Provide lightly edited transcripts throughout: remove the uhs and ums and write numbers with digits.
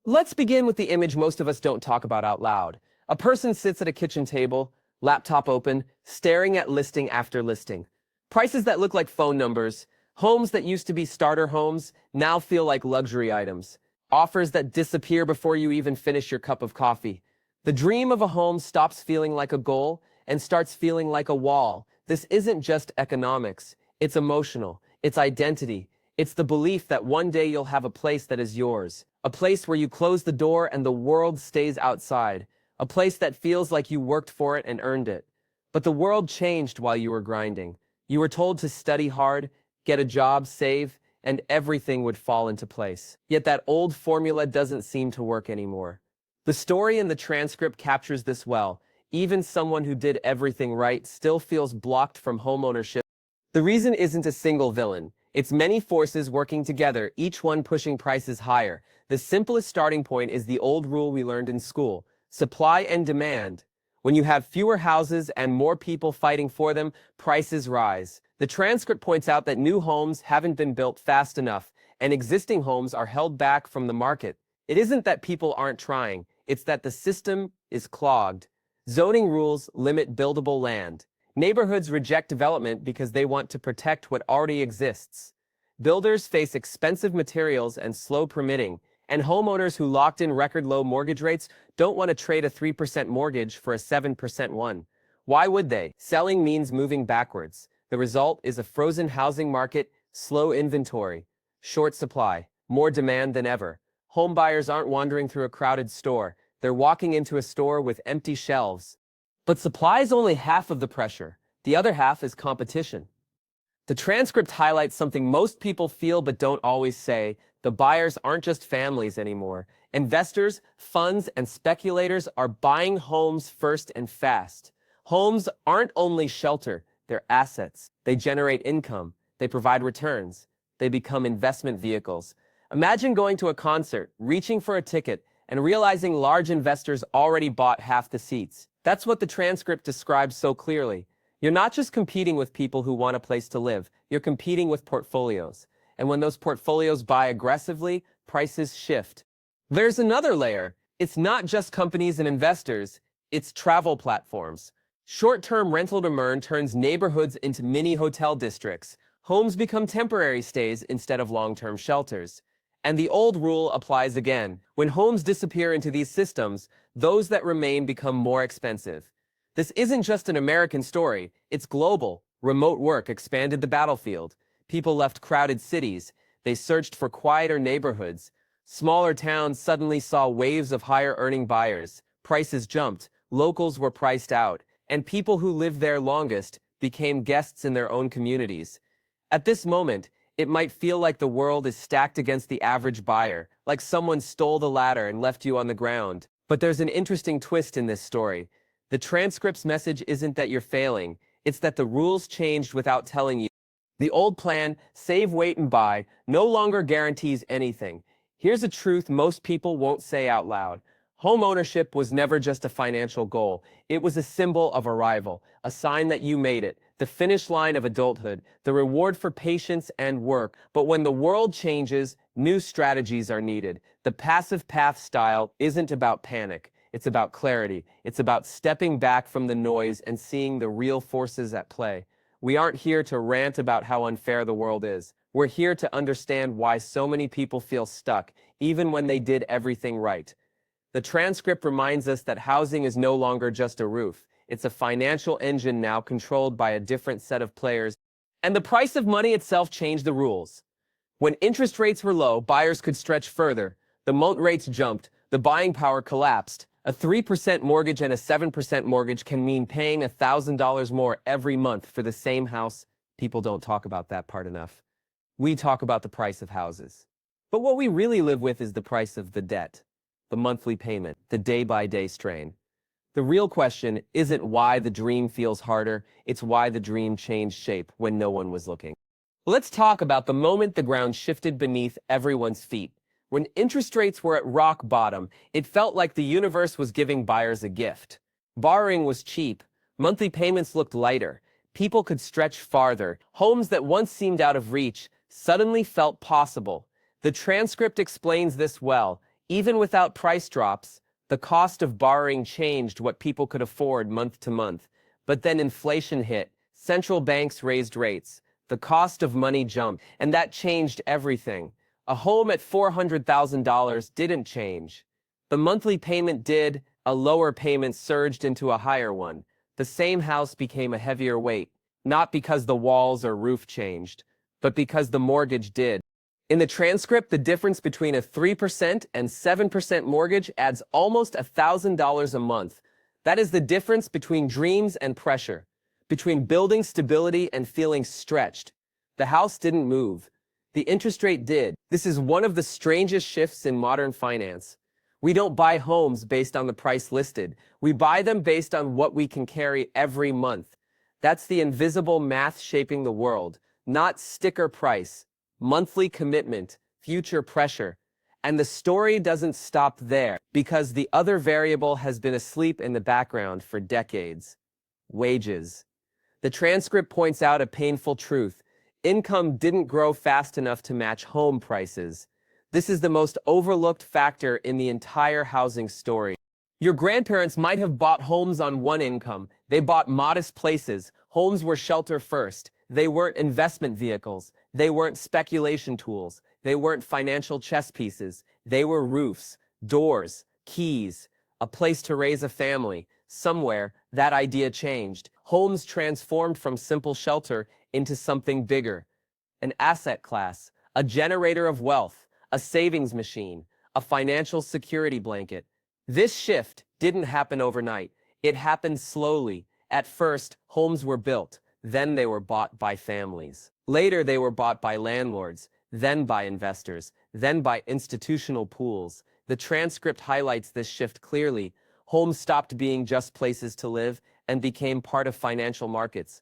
Let's begin with the image most of us don't talk about out loud. A person sits at a kitchen table, laptop open, staring at listing after listing. Prices that look like phone numbers, homes that used to be starter homes now feel like luxury items, offers that disappear before you even finish your cup of coffee. The dream of a home stops feeling like a goal and starts feeling like a wall. This isn't just economics, it's emotional, it's identity. It's the belief that one day you'll have a place that is yours, a place where you close the door and the world stays outside, a place that feels like you worked for it and earned it. But the world changed while you were grinding. You were told to study hard, get a job, save, and everything would fall into place. Yet that old formula doesn't seem to work anymore. The story in the transcript captures this well. Even someone who did everything right still feels blocked from homeownership. The reason isn't a single villain. It's many forces working together, each one pushing prices higher. The simplest starting point is the old rule we learned in school: supply and demand. When you have fewer houses and more people fighting for them, prices rise. The transcript points out that new homes haven't been built fast enough, and existing homes are held back from the market. It isn't that people aren't trying, it's that the system is clogged. Zoning rules limit buildable land. Neighborhoods reject development because they want to protect what already exists. Builders face expensive materials and slow permitting, and homeowners who locked in record-low mortgage rates don't want to trade a 3% mortgage for a 7% one. Why would they? Selling means moving backwards. The result is a frozen housing market, slow inventory, short supply, more demand than ever. Home buyers aren't wandering through a crowded store. They're walking into a store with empty shelves. But supply is only half of the pressure. The other half is competition. The transcript highlights something most people feel but don't always say. The buyers aren't just families anymore. Investors, funds, and speculators are buying homes first and fast. Homes aren't only shelter, they're assets. They generate income. They provide returns. They become investment vehicles. Imagine going to a concert, reaching for a ticket, and realizing large investors already bought half the seats. That's what the transcript describes so clearly. You're not just competing with people who want a place to live, you're competing with portfolios. And when those portfolios buy aggressively, prices shift. There's another layer. It's not just companies and investors, it's travel platforms. Short-term rental-to-earn turns neighborhoods into mini hotel districts. Homes become temporary stays instead of long-term shelters. And the old rule applies again. When homes disappear into these systems, those that remain become more expensive. This isn't just an American story, it's global. Remote work expanded the battlefield. People left crowded cities. They searched for quieter neighborhoods. Smaller towns suddenly saw waves of higher-earning buyers. Prices jumped, locals were priced out, and people who lived there longest became guests in their own communities. At this moment, it might feel like the world is stacked against the average buyer, like someone stole the ladder and left you on the ground. But there's an interesting twist in this story. The transcript's message isn't that you're failing, it's that the rules changed without telling you. The old plan, save, wait, and buy, no longer guarantees anything. Here's a truth most people won't say out loud. Home ownership was never just a financial goal. It was a symbol of arrival, a sign that you made it, the finish line of adulthood, the reward for patience and work. But when the world changes, new strategies are needed. The passive path style isn't about panic. It's about clarity. It's about stepping back from the noise and seeing the real forces at play. We aren't here to rant about how unfair the world is. We're here to understand why so many people feel stuck, even when they did everything right. The transcript reminds us that housing is no longer just a roof. It's a financial engine now controlled by a different set of players. And the price of money itself changed the rules. When interest rates were low, buyers could stretch further. The moat rates jumped. The buying power collapsed. A 3% mortgage and a 7% mortgage can mean paying $1,000 more every month for the same house. People don't talk about that part enough. We talk about the price of houses. But what we really live with is the price of the debt, the monthly payment, the day-by-day strain. The real question isn't why the dream feels harder, it's why the dream changed shape when no one was looking. Let's talk about the moment the ground shifted beneath everyone's feet. When interest rates were at rock bottom, it felt like the universe was giving buyers a gift. Borrowing was cheap, monthly payments looked lighter, people could stretch farther, homes that once seemed out of reach suddenly felt possible. The transcript explains this well. Even without price drops, the cost of borrowing changed what people could afford month to month. But then inflation hit, central banks raised rates, the cost of money jumped, and that changed everything. A home at $400,000 didn't change. The monthly payment did, a lower payment surged into a higher one. The same house became a heavier weight, not because the walls or roof changed, but because the mortgage did. In the transcript, the difference between a 3% and 7% mortgage adds almost $1,000 a month. That is the difference between dreams and pressure, between building stability and feeling stretched. The house didn't move. The interest rate did. This is one of the strangest shifts in modern finance. We don't buy homes based on the price listed. We buy them based on what we can carry every month. That's the invisible math shaping the world, not sticker price, monthly commitment, future pressure. And the story doesn't stop there, because the other variable has been asleep in the background for decades. Wages. The transcript points out a painful truth. Income didn't grow fast enough to match home prices. This is the most overlooked factor in the entire housing story. Your grandparents might have bought homes on one income. They bought modest places. Homes were shelter first. They weren't investment vehicles. They weren't speculation tools. They weren't financial chess pieces. They were roofs, doors, keys, a place to raise a family. Somewhere, that idea changed. Homes transformed from simple shelter into something bigger. An asset class, a generator of wealth, a savings machine, a financial security blanket. This shift didn't happen overnight. It happened slowly. At first, homes were built. Then they were bought by families. Later, they were bought by landlords, then by investors, then by institutional pools. The transcript highlights this shift clearly. Homes stopped being just places to live and became part of financial markets.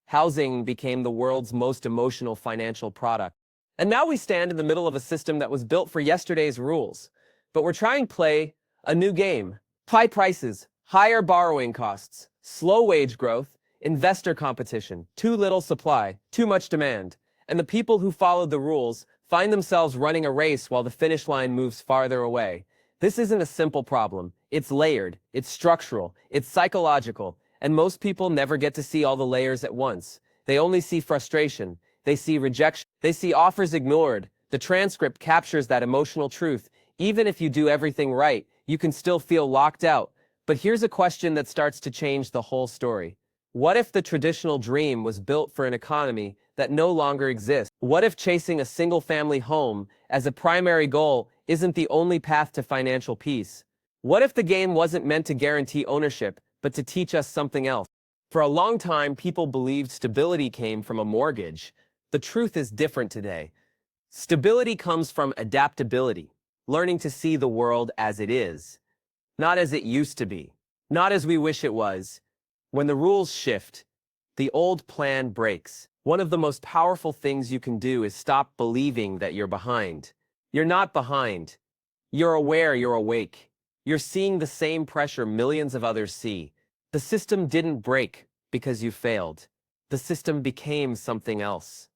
Housing became the world's most emotional financial product. And now we stand in the middle of a system that was built for yesterday's rules. But we're trying to play a new game. High prices, higher borrowing costs, slow wage growth, investor competition, too little supply, too much demand. And the people who followed the rules find themselves running a race while the finish line moves farther away. This isn't a simple problem. It's layered, it's structural, it's psychological, and most people never get to see all the layers at once. They only see frustration. They see rejection. They see offers ignored. The transcript captures that emotional truth. Even if you do everything right, you can still feel locked out. But here's a question that starts to change the whole story. What if the traditional dream was built for an economy that no longer exists? What if chasing a single-family home as a primary goal isn't the only path to financial peace? What if the game wasn't meant to guarantee ownership, but to teach us something else? For a long time, people believed stability came from a mortgage. The truth is different today. Stability comes from adaptability, learning to see the world as it is, not as it used to be, not as we wish it was. When the rules shift, the old plan breaks. One of the most powerful things you can do is stop believing that you're behind. You're not behind. You're aware you're awake. You're seeing the same pressure millions of others see. The system didn't break because you failed. The system became something else.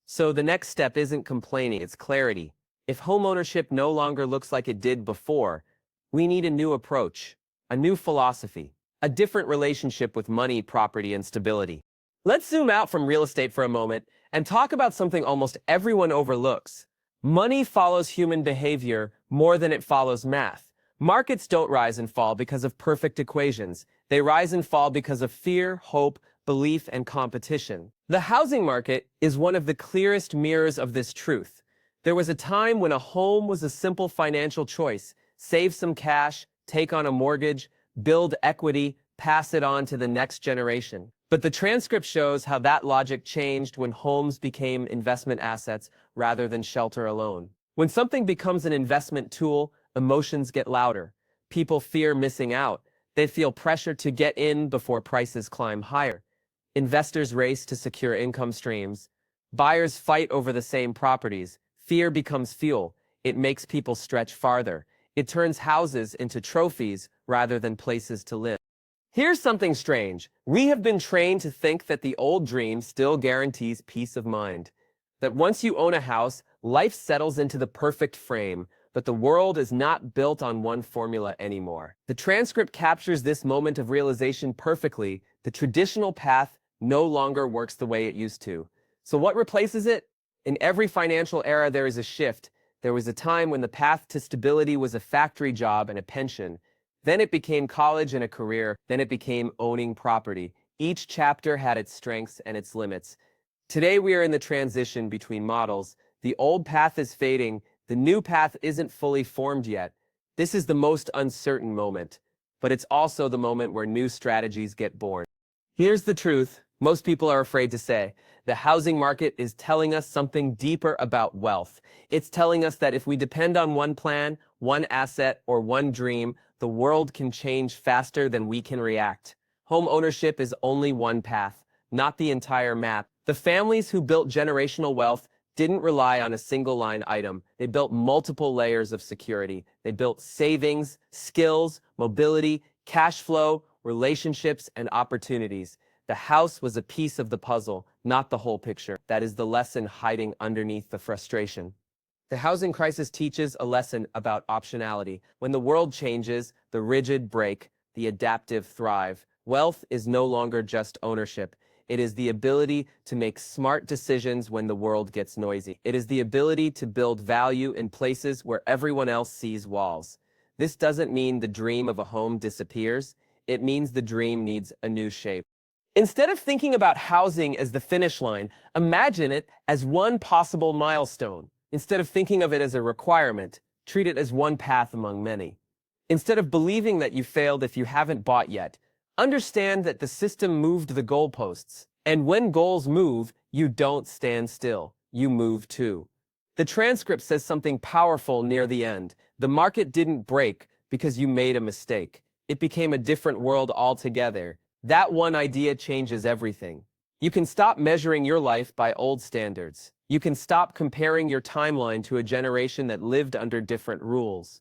So the next step isn't complaining, it's clarity. If homeownership no longer looks like it did before, we need a new approach, a new philosophy, a different relationship with money, property, and stability. Let's zoom out from real estate for a moment and talk about something almost everyone overlooks. Money follows human behavior more than it follows math. Markets don't rise and fall because of perfect equations. They rise and fall because of fear, hope, belief, and competition. The housing market is one of the clearest mirrors of this truth. There was a time when a home was a simple financial choice. Save some cash, take on a mortgage, build equity, pass it on to the next generation. But the transcript shows how that logic changed when homes became investment assets rather than shelter alone. When something becomes an investment tool, emotions get louder. People fear missing out. They feel pressure to get in before prices climb higher. Investors race to secure income streams. Buyers fight over the same properties. Fear becomes fuel. It makes people stretch farther. It turns houses into trophies rather than places to live. Here's something strange. We have been trained to think that the old dream still guarantees peace of mind. That once you own a house, life settles into the perfect frame. but the world is not built on one formula anymore. The transcript captures this moment of realization perfectly. The traditional path no longer works the way it used to. So what replaces it? In every financial era, there is a shift. There was a time when the path to stability was a factory job and a pension. Then it became college and a career. Then it became owning property. Each chapter had its strengths and its limits. Today we are in the transition between models. The old path is fading. The new path isn't fully formed yet. This is the most uncertain moment, but it's also the moment where new strategies get born. Here's the truth most people are afraid to say. The housing market is telling us something deeper about wealth. It's telling us that if we depend on one plan, one asset, or one dream, the world can change faster than we can react. Home ownership is only one path, not the entire map. The families who built generational wealth didn't rely on a single line item. They built multiple layers of security. They built savings, skills, mobility, cash flow, relationships, and opportunities. The house was a piece of the puzzle, not the whole picture. That is the lesson hiding underneath the frustration. The housing crisis teaches a lesson about optionality. When the world changes, the rigid break, the adaptive thrive. Wealth is no longer just ownership. It is the ability to make smart decisions when the world gets noisy. It is the ability to build value in places where everyone else sees walls. This doesn't mean the dream of a home disappears. It means the dream needs a new shape. Instead of thinking about housing as the finish line, imagine it as one possible milestone. Instead of thinking of it as a requirement, treat it as one path among many. Instead of believing that you failed if you haven't bought yet, understand that the system moved the goalposts. And when goals move, you don't stand still. You move too. The transcript says something powerful near the end. The market didn't break because you made a mistake. It became a different world altogether. That one idea changes everything. You can stop measuring your life by old standards. You can stop comparing your timeline to a generation that lived under different rules.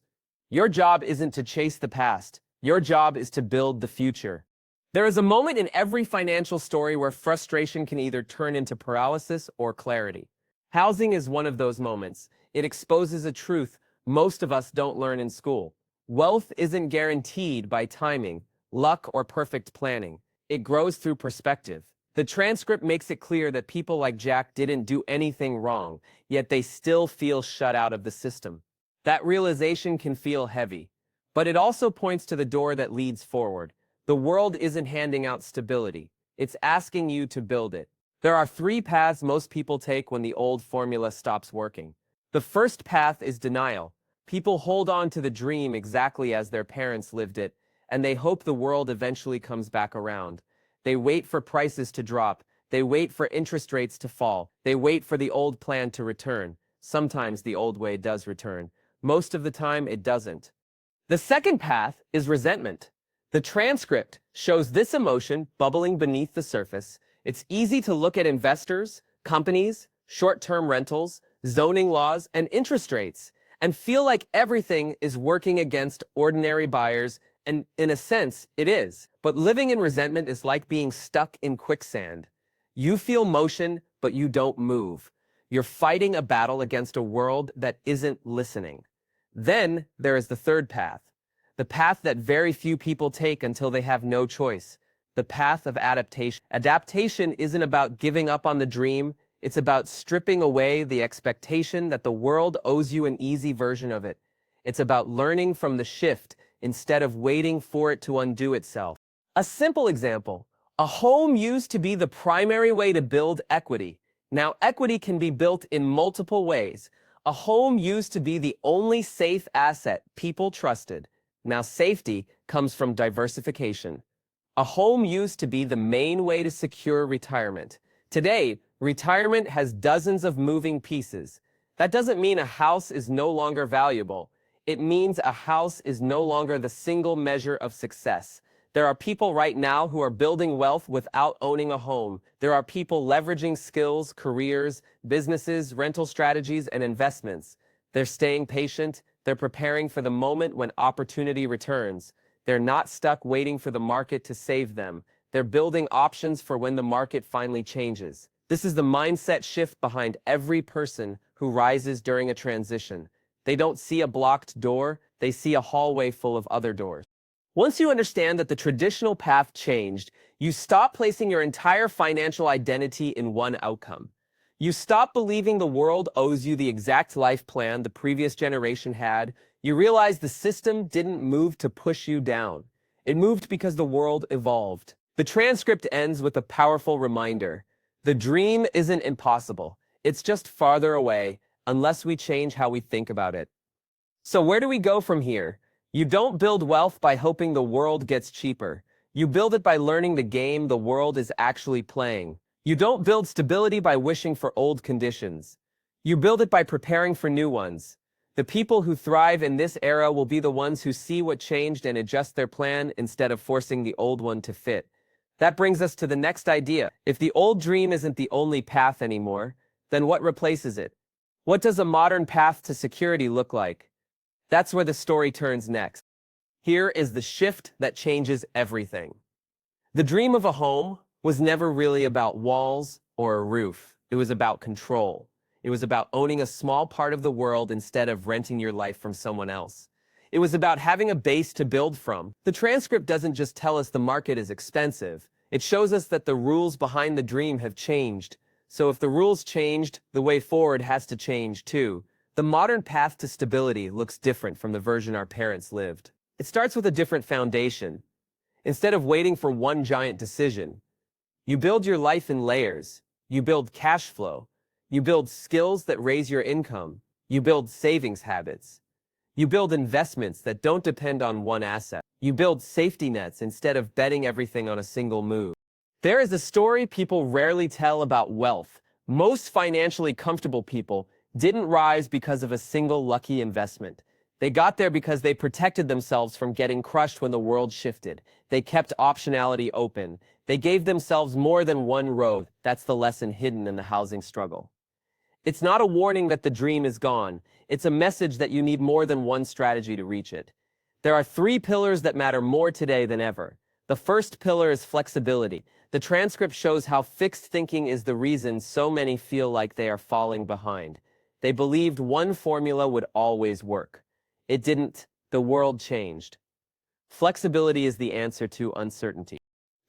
Your job isn't to chase the past. Your job is to build the future. There is a moment in every financial story where frustration can either turn into paralysis or clarity. Housing is one of those moments. It exposes a truth most of us don't learn in school. Wealth isn't guaranteed by timing, luck, or perfect planning. It grows through perspective. The transcript makes it clear that people like Jack didn't do anything wrong, yet they still feel shut out of the system. That realization can feel heavy, but it also points to the door that leads forward. The world isn't handing out stability. It's asking you to build it. There are three paths most people take when the old formula stops working. The first path is denial. People hold on to the dream exactly as their parents lived it, and they hope the world eventually comes back around. They wait for prices to drop. They wait for interest rates to fall. They wait for the old plan to return. Sometimes the old way does return. Most of the time, it doesn't. The second path is resentment. The transcript shows this emotion bubbling beneath the surface. It's easy to look at investors, companies, short-term rentals, zoning laws, and interest rates, and feel like everything is working against ordinary buyers, and in a sense, it is. But living in resentment is like being stuck in quicksand. You feel motion, but you don't move. You're fighting a battle against a world that isn't listening. Then there is the third path, the path that very few people take until they have no choice, the path of adaptation. Adaptation isn't about giving up on the dream. It's about stripping away the expectation that the world owes you an easy version of it. It's about learning from the shift instead of waiting for it to undo itself. A simple example, a home used to be the primary way to build equity. Now equity can be built in multiple ways. A home used to be the only safe asset people trusted. Now safety comes from diversification. A home used to be the main way to secure retirement. Today, retirement has dozens of moving pieces. That doesn't mean a house is no longer valuable. It means a house is no longer the single measure of success. There are people right now who are building wealth without owning a home. There are people leveraging skills, careers, businesses, rental strategies, and investments. They're staying patient. They're preparing for the moment when opportunity returns. They're not stuck waiting for the market to save them. They're building options for when the market finally changes. This is the mindset shift behind every person who rises during a transition. They don't see a blocked door, they see a hallway full of other doors. Once you understand that the traditional path changed, you stop placing your entire financial identity in one outcome. You stop believing the world owes you the exact life plan the previous generation had. You realize the system didn't move to push you down. It moved because the world evolved. The transcript ends with a powerful reminder. The dream isn't impossible. It's just farther away, unless we change how we think about it. So where do we go from here? You don't build wealth by hoping the world gets cheaper. You build it by learning the game the world is actually playing. You don't build stability by wishing for old conditions. You build it by preparing for new ones. The people who thrive in this era will be the ones who see what changed and adjust their plan instead of forcing the old one to fit. That brings us to the next idea. If the old dream isn't the only path anymore, then what replaces it? What does a modern path to security look like? That's where the story turns next. Here is the shift that changes everything. The dream of a home was never really about walls or a roof. It was about control. It was about owning a small part of the world instead of renting your life from someone else. It was about having a base to build from. The transcript doesn't just tell us the market is expensive. It shows us that the rules behind the dream have changed. So if the rules changed, the way forward has to change too. The modern path to stability looks different from the version our parents lived. It starts with a different foundation. Instead of waiting for one giant decision, you build your life in layers. You build cash flow. You build skills that raise your income. You build savings habits. You build investments that don't depend on one asset. You build safety nets instead of betting everything on a single move. There is a story people rarely tell about wealth. Most financially comfortable people didn't rise because of a single lucky investment. They got there because they protected themselves from getting crushed when the world shifted. They kept optionality open. They gave themselves more than one road. That's the lesson hidden in the housing struggle. It's not a warning that the dream is gone. It's a message that you need more than one strategy to reach it. There are 3 pillars that matter more today than ever. The first pillar is flexibility. The transcript shows how fixed thinking is the reason so many feel like they are falling behind. They believed one formula would always work. It didn't. The world changed. Flexibility is the answer to uncertainty.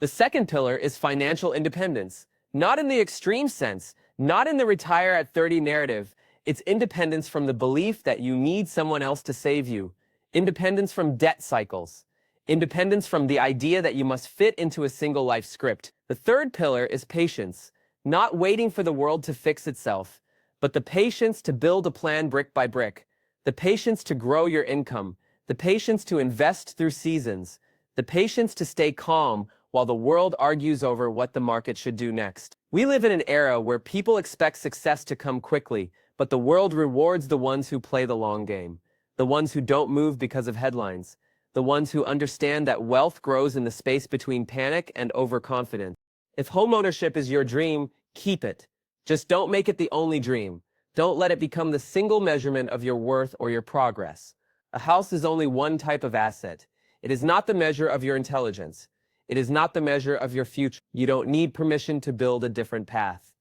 The second pillar is financial independence. Not in the extreme sense, not in the retire at 30 narrative. It's independence from the belief that you need someone else to save you. Independence from debt cycles. Independence from the idea that you must fit into a single life script. The third pillar is patience. Not waiting for the world to fix itself, but the patience to build a plan brick by brick. The patience to grow your income. The patience to invest through seasons. The patience to stay calm while the world argues over what the market should do next. We live in an era where people expect success to come quickly, but the world rewards the ones who play the long game. The ones who don't move because of headlines. The ones who understand that wealth grows in the space between panic and overconfidence. If homeownership is your dream, keep it. Just don't make it the only dream. Don't let it become the single measurement of your worth or your progress. A house is only one type of asset. It is not the measure of your intelligence. It is not the measure of your future. You don't need permission to build a different path.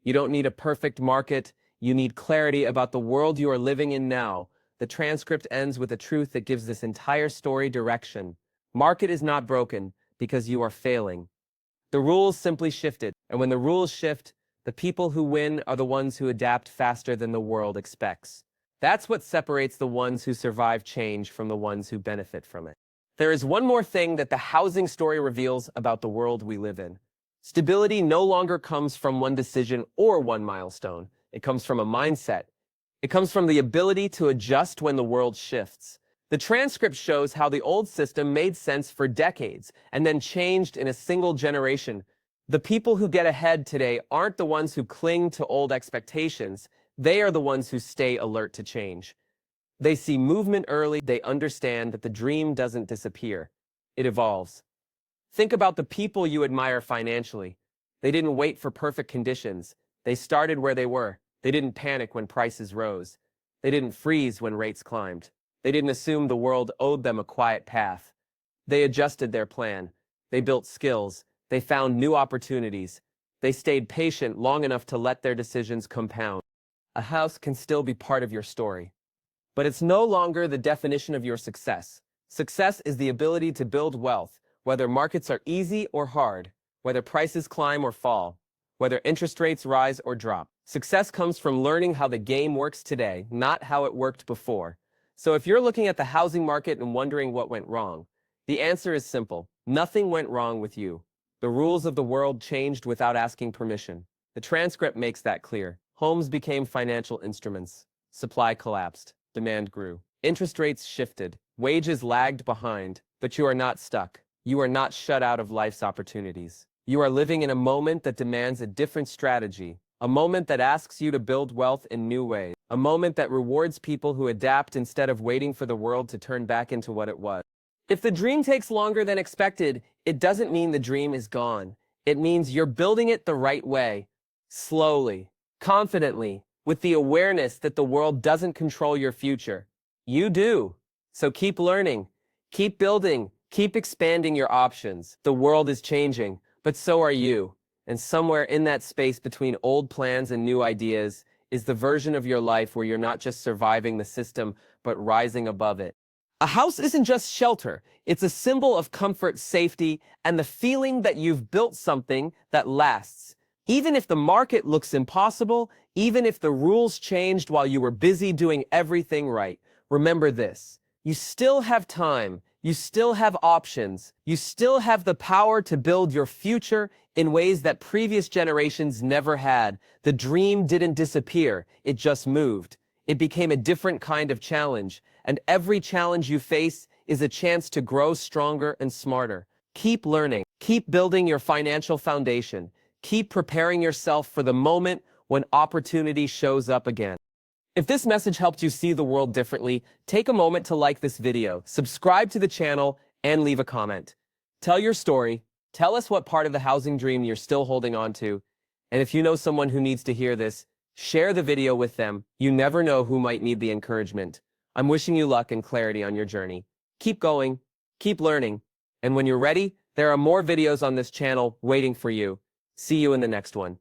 You don't need a perfect market. You need clarity about the world you are living in now. The transcript ends with a truth that gives this entire story direction. Market is not broken because you are failing. The rules simply shifted, and when the rules shift, the people who win are the ones who adapt faster than the world expects. That's what separates the ones who survive change from the ones who benefit from it. There is one more thing that the housing story reveals about the world we live in. Stability no longer comes from one decision or one milestone. It comes from a mindset. It comes from the ability to adjust when the world shifts. The transcript shows how the old system made sense for decades and then changed in a single generation. The people who get ahead today aren't the ones who cling to old expectations. They are the ones who stay alert to change. They see movement early. They understand that the dream doesn't disappear. It evolves. Think about the people you admire financially. They didn't wait for perfect conditions. They started where they were. They didn't panic when prices rose. They didn't freeze when rates climbed. They didn't assume the world owed them a quiet path. They adjusted their plan. They built skills. They found new opportunities. They stayed patient long enough to let their decisions compound. A house can still be part of your story. But it's no longer the definition of your success. Success is the ability to build wealth, whether markets are easy or hard, whether prices climb or fall, whether interest rates rise or drop. Success comes from learning how the game works today, not how it worked before. So if you're looking at the housing market and wondering what went wrong, the answer is simple. Nothing went wrong with you. The rules of the world changed without asking permission. The transcript makes that clear. Homes became financial instruments. Supply collapsed. Demand grew. Interest rates shifted. Wages lagged behind. But you are not stuck. You are not shut out of life's opportunities. You are living in a moment that demands a different strategy. A moment that asks you to build wealth in new ways. A moment that rewards people who adapt instead of waiting for the world to turn back into what it was. If the dream takes longer than expected, it doesn't mean the dream is gone. It means you're building it the right way. Slowly, confidently, with the awareness that the world doesn't control your future. You do. So keep learning, keep building, keep expanding your options. The world is changing, but so are you. And somewhere in that space between old plans and new ideas is the version of your life where you're not just surviving the system, but rising above it. A house isn't just shelter. It's a symbol of comfort, safety, and the feeling that you've built something that lasts. Even if the market looks impossible, even if the rules changed while you were busy doing everything right, remember this. You still have time. You still have options. You still have the power to build your future in ways that previous generations never had. The dream didn't disappear. It just moved. It became a different kind of challenge. And every challenge you face is a chance to grow stronger and smarter. Keep learning. Keep building your financial foundation. Keep preparing yourself for the moment when opportunity shows up again. If this message helped you see the world differently, take a moment to like this video, subscribe to the channel, and leave a comment. Tell your story. Tell us what part of the housing dream you're still holding on to. And if you know someone who needs to hear this, share the video with them. You never know who might need the encouragement. I'm wishing you luck and clarity on your journey. Keep going, keep learning, and when you're ready, there are more videos on this channel waiting for you. See you in the next one.